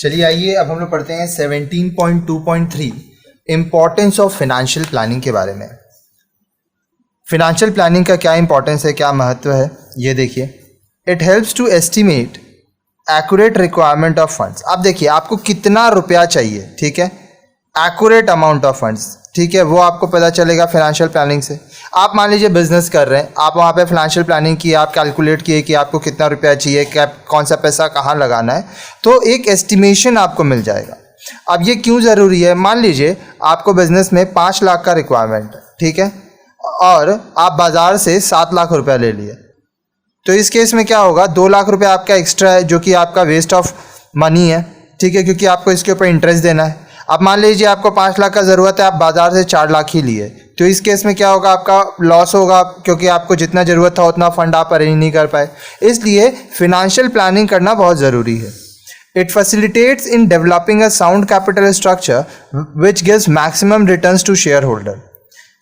चलिए आइए अब हम लोग पढ़ते हैं 17.2.3 इम्पोर्टेंस ऑफ फाइनेंशियल प्लानिंग के बारे में। फाइनेंशियल प्लानिंग का क्या इंपॉर्टेंस है, क्या महत्व है, ये देखिए। It helps to estimate accurate requirement of funds. आप देखिए आपको कितना रुपया चाहिए, ठीक है, एक्यूरेट अमाउंट ऑफ फंड्स, ठीक है, वो आपको पता चलेगा फाइनेंशियल प्लानिंग से। आप मान लीजिए बिजनेस कर रहे हैं, आप वहाँ पे फाइनेंशियल प्लानिंग की, आप कैलकुलेट किए कि आपको कितना रुपया चाहिए, क्या कौन सा पैसा कहाँ लगाना है, तो एक एस्टिमेशन आपको मिल जाएगा। अब ये क्यों ज़रूरी है? मान लीजिए आपको बिजनेस में 5 लाख का रिक्वायरमेंट है, ठीक है, और आप बाज़ार से 7 लाख रुपया ले लिए, तो इस केस में क्या होगा, 2 लाख रुपया आपका एक्स्ट्रा है जो कि आपका वेस्ट ऑफ मनी है, ठीक है, क्योंकि आपको इसके ऊपर इंटरेस्ट देना है। अब मान लीजिए आपको 5 लाख का ज़रूरत है, आप बाज़ार से 4 लाख ही लिए, तो इस केस में क्या होगा, आपका लॉस होगा, क्योंकि आपको जितना ज़रूरत था उतना फंड आप अरेंज नहीं कर पाए। इसलिए फिनेंशियल प्लानिंग करना बहुत ज़रूरी है। It facilitates in developing a sound capital structure which gives maximum returns to share holder.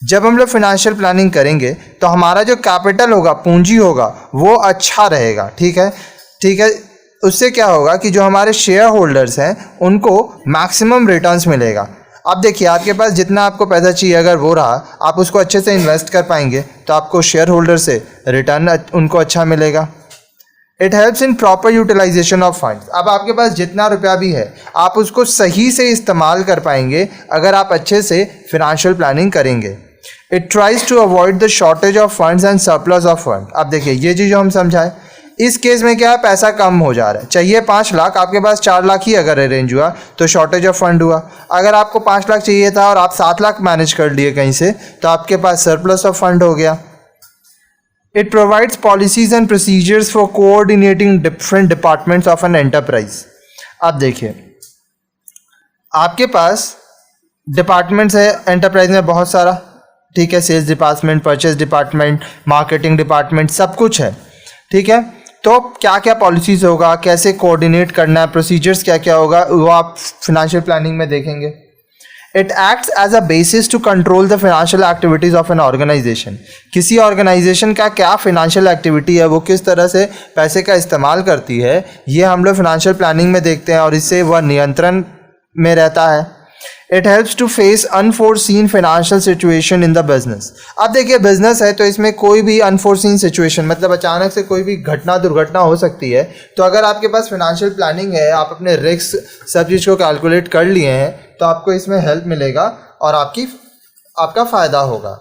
जब हम लोग फाइनेंशियल प्लानिंग करेंगे तो हमारा जो कैपिटल होगा, पूंजी होगा, वो अच्छा रहेगा, ठीक है, ठीक है। उससे क्या होगा कि जो हमारे शेयर होल्डर्स हैं उनको मैक्सिमम रिटर्न्स मिलेगा। अब देखिए आपके पास जितना आपको पैसा चाहिए, अगर वो रहा, आप उसको अच्छे से इन्वेस्ट कर पाएंगे तो आपको शेयर होल्डर से रिटर्न उनको अच्छा मिलेगा। It helps in proper utilisation of funds. अब आपके पास जितना रुपया भी है आप उसको सही से इस्तेमाल कर पाएंगे अगर आप अच्छे से फाइनेंशियल प्लानिंग करेंगे। It tries to avoid the shortage of funds and surplus of fund. अब देखिए ये चीज़ जो हम समझाए, इस केस में क्या है, पैसा कम हो जा रहा है, चाहिए 5 लाख, आपके पास 4 लाख ही अगर अरेंज हुआ तो शॉर्टेज ऑफ फंड हुआ। अगर आपको 5 लाख चाहिए था और आप 7 लाख मैनेज कर लिए कहीं से, तो आपके पास सरप्लस ऑफ फंड हो गया। It provides policies and procedures for coordinating different departments of an enterprise. अब देखिए आपके पास डिपार्टमेंट्स है एंटरप्राइज में बहुत सारा, ठीक है, sales department, purchase department, marketing department, सब कुछ है, ठीक है। तो क्या क्या पॉलिसीज़ होगा, कैसे कोऑर्डिनेट करना है, प्रोसीजर्स क्या क्या होगा, वो आप फाइनेंशियल प्लानिंग में देखेंगे। It acts as a basis to control the financial activities of an organisation. किसी ऑर्गेनाइजेशन का क्या फाइनेंशियल एक्टिविटी है, वो किस तरह से पैसे का इस्तेमाल करती है, ये हम लोग फाइनेंशियल प्लानिंग में देखते हैं और इससे वह नियंत्रण में रहता है। It helps to face unforeseen financial situation in the business. अब देखिए बिजनेस है तो इसमें कोई भी अनफोर्सीन सिचुएशन, मतलब अचानक से कोई भी घटना दुर्घटना हो सकती है, तो अगर आपके पास फाइनेंशियल प्लानिंग है, आप अपने रिस्क सब चीज़ को कैलकुलेट कर लिए हैं, तो आपको इसमें हेल्प मिलेगा और आपका फ़ायदा होगा।